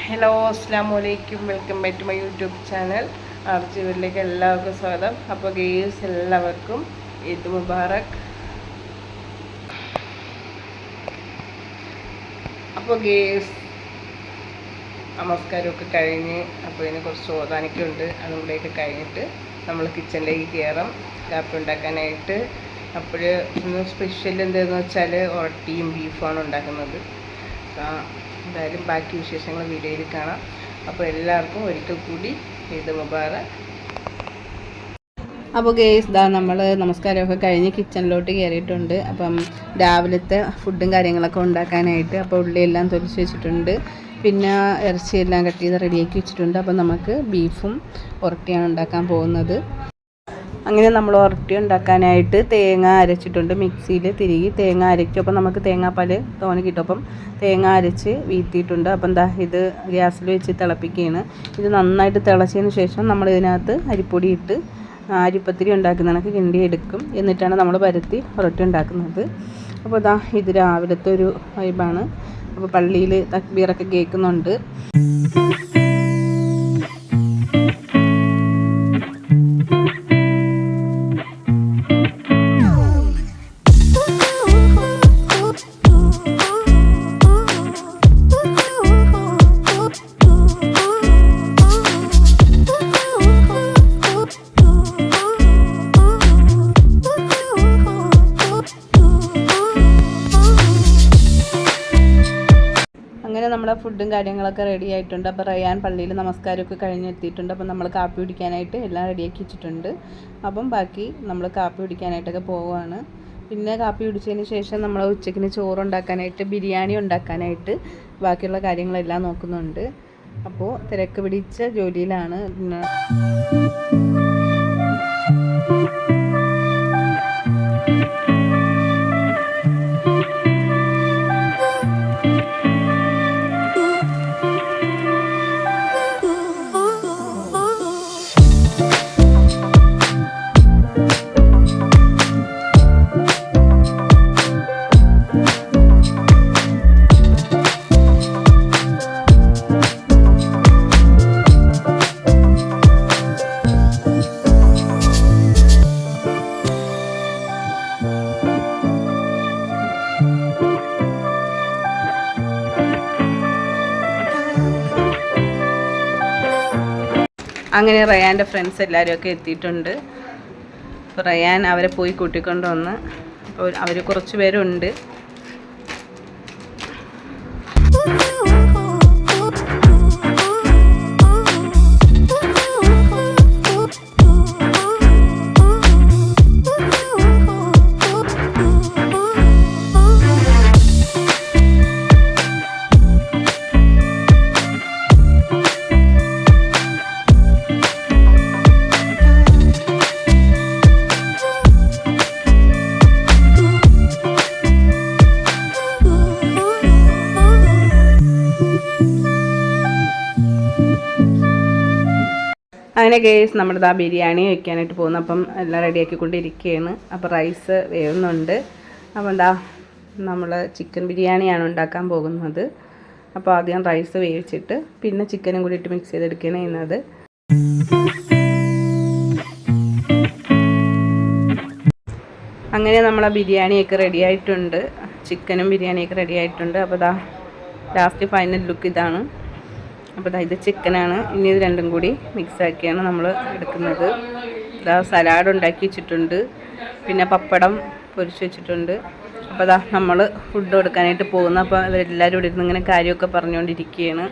Hello അസ്സലാമലൈക്കും, welcome back to my YouTube channel. ആർജിവിലേക്ക് എല്ലാവർക്കും സ്വാഗതം. അപ്പോൾ ഗേൾസ് എല്ലാവർക്കും ഈദ് മുബാറക്. അപ്പോൾ ഗേൾസ് നമസ്കാരമൊക്കെ കഴിഞ്ഞ് അപ്പോൾ ഇതിന് കുറച്ച് ഓതാനിക്കുണ്ട്. അതും കൂടെയൊക്കെ കഴിഞ്ഞിട്ട് നമ്മൾ കിച്ചണിലേക്ക് കയറാം കാപ്പി ഉണ്ടാക്കാനായിട്ട്. അപ്പോൾ ഇന്ന് സ്പെഷ്യൽ എന്താണെന്ന് വെച്ചാൽ ഒറട്ടിയും ബീഫാണ് ഉണ്ടാക്കുന്നത്. എന്തായാലും ബാക്കി വിശേഷങ്ങൾ വീഡിയോയിൽ കാണാം. അപ്പോൾ എല്ലാവർക്കും ഒരിക്കൽ കൂടി ഈദ് മുബാറക്. അപ്പോൾ ഗേസ് നമ്മൾ നമസ്കാരമൊക്കെ കഴിഞ്ഞ് കിച്ചണിലോട്ട് കയറിയിട്ടുണ്ട്. അപ്പം രാവിലത്തെ ഫുഡും കാര്യങ്ങളൊക്കെ ഉണ്ടാക്കാനായിട്ട് അപ്പോൾ ഉള്ളിയെല്ലാം തൊലിച്ച് വെച്ചിട്ടുണ്ട്. പിന്നെ ഇറച്ചിയെല്ലാം കട്ട് ചെയ്ത് റെഡിയാക്കി വെച്ചിട്ടുണ്ട്. അപ്പം നമുക്ക് ബീഫും ഉറട്ടിയാണ് ഉണ്ടാക്കാൻ പോകുന്നത്. അങ്ങനെ നമ്മൾ ഉറട്ടി ഉണ്ടാക്കാനായിട്ട് തേങ്ങ അരച്ചിട്ടുണ്ട്. മിക്സിയിൽ തിരികെ തേങ്ങ അരയ്ക്കും. അപ്പം നമുക്ക് തേങ്ങാപ്പാൽ തോനെ കിട്ടും. അപ്പം തേങ്ങ അരച്ച് വീത്തിയിട്ടുണ്ട്. അപ്പം എന്താ ഇത് ഗ്യാസിൽ വെച്ച് തിളപ്പിക്കുകയാണ്. ഇത് നന്നായിട്ട് തിളച്ചതിന് ശേഷം നമ്മൾ ഇതിനകത്ത് അരിപ്പൊടി ഇട്ട് അരിപ്പത്തിരി ഉണ്ടാക്കുന്ന കണക്ക് കിണ്ടി എടുക്കും. എന്നിട്ടാണ് നമ്മൾ പരത്തി ഉറട്ടി ഉണ്ടാക്കുന്നത്. അപ്പോൾ ഇത് രാവിലത്തെ ഒരു വൈബാണ്. അപ്പോൾ പള്ളിയിൽ തക്ബീറൊക്കെ കേൾക്കുന്നുണ്ട്. അങ്ങനെ നമ്മുടെ ഫുഡും കാര്യങ്ങളൊക്കെ റെഡി ആയിട്ടുണ്ട്. അപ്പോൾ റയാൻ പള്ളിയിൽ നമസ്കാരമൊക്കെ കഴിഞ്ഞെത്തിയിട്ടുണ്ട്. അപ്പം നമ്മൾ കാപ്പി കുടിക്കാനായിട്ട് എല്ലാം റെഡിയാക്കി വെച്ചിട്ടുണ്ട്. അപ്പം ബാക്കി നമ്മൾ കാപ്പി കുടിക്കാനായിട്ടൊക്കെ പോവുകയാണ്. പിന്നെ കാപ്പി കുടിച്ചതിന് ശേഷം നമ്മൾ ഉച്ചയ്ക്കിന് ചോറുണ്ടാക്കാനായിട്ട് ബിരിയാണി ഉണ്ടാക്കാനായിട്ട് ബാക്കിയുള്ള കാര്യങ്ങളെല്ലാം നോക്കുന്നുണ്ട്. അപ്പോൾ തിരക്ക് പിടിച്ച ജോലിയിലാണ്. അങ്ങനെ റയാൻ്റെ ഫ്രണ്ട്സ് എല്ലാവരുമൊക്കെ എത്തിയിട്ടുണ്ട്. അപ്പോൾ റയാൻ അവരെ പോയി കൂട്ടിക്കൊണ്ട് വന്ന്. അപ്പോൾ അവർ കുറച്ച് പേരുണ്ട്. അങ്ങനെ ഗേസ് നമ്മുടെ ബിരിയാണി വയ്ക്കാനായിട്ട് പോകുന്നു. അപ്പം എല്ലാം റെഡിയാക്കിക്കൊണ്ടിരിക്കുകയാണ്. അപ്പോൾ റൈസ് വേവുന്നുണ്ട്. അപ്പോൾ നമ്മൾ ചിക്കൻ ബിരിയാണിയാണ് ഉണ്ടാക്കാൻ പോകുന്നത്. അപ്പോൾ ആദ്യം റൈസ് വേവിച്ചിട്ട് പിന്നെ ചിക്കനും കൂടി ഇട്ട് മിക്സ് ചെയ്തെടുക്കുകയാണ് ചെയ്യുന്നത്. അങ്ങനെ നമ്മളെ ബിരിയാണിയൊക്കെ റെഡി ആയിട്ടുണ്ട്. ചിക്കനും ബിരിയാണിയൊക്കെ റെഡി ആയിട്ടുണ്ട്. അപ്പോൾ ലാസ്റ്റ് ഫൈനൽ ലുക്ക് ഇതാണ്. അപ്പോൾ ഇത് ചിക്കനാണ്. ഇനി ഇത് രണ്ടും കൂടി മിക്സാക്കിയാണ് നമ്മൾ എടുക്കുന്നത്. സലാഡ് ഉണ്ടാക്കി വെച്ചിട്ടുണ്ട്. പിന്നെ പപ്പടം പൊരിച്ച് വെച്ചിട്ടുണ്ട്. അപ്പോൾ നമ്മൾ ഫുഡ് കൊടുക്കാനായിട്ട് പോകുന്നു. അപ്പോൾ ഇവരെല്ലാവരും ഇവിടെ ഇരുന്ന് ഇങ്ങനെ കാര്യമൊക്കെ പറഞ്ഞുകൊണ്ടിരിക്കുകയാണ്.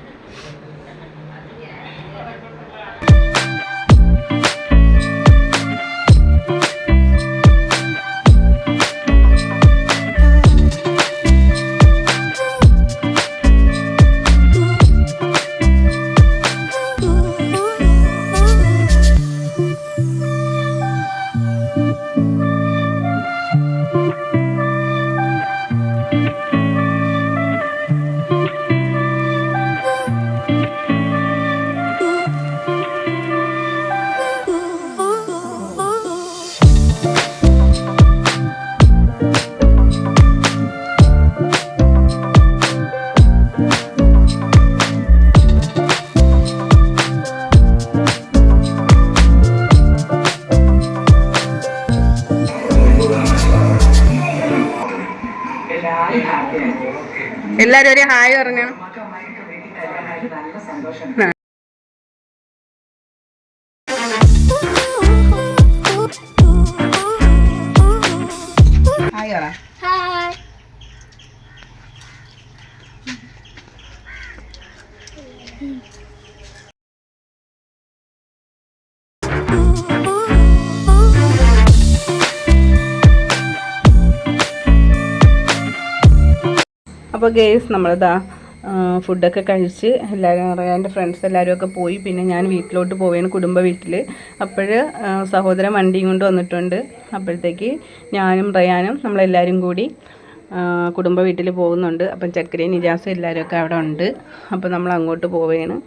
എല്ലാരും ഒരു ഹായ് പറഞ്ഞു. ഹായ് പറ. അപ്പോൾ ഗേസ് നമ്മളിതാ ഫുഡൊക്കെ കഴിച്ച് എല്ലാവരും അറിയാം, എൻ്റെ ഫ്രണ്ട്സ് എല്ലാവരും ഒക്കെ പോയി. പിന്നെ ഞാൻ വീട്ടിലോട്ട് പോവുകയാണ്, കുടുംബ വീട്ടിൽ. അപ്പോൾ സഹോദരൻ വണ്ടിയും കൊണ്ട് വന്നിട്ടുണ്ട്. അപ്പോഴത്തേക്ക് ഞാനും റയാനും നമ്മളെല്ലാവരും കൂടി കുടുംബ വീട്ടിൽ പോകുന്നുണ്ട്. അപ്പം ചക്കരയും നിജാസും എല്ലാവരും ഒക്കെ അവിടെ ഉണ്ട്. അപ്പോൾ നമ്മൾ അങ്ങോട്ട് പോവുകയാണ്.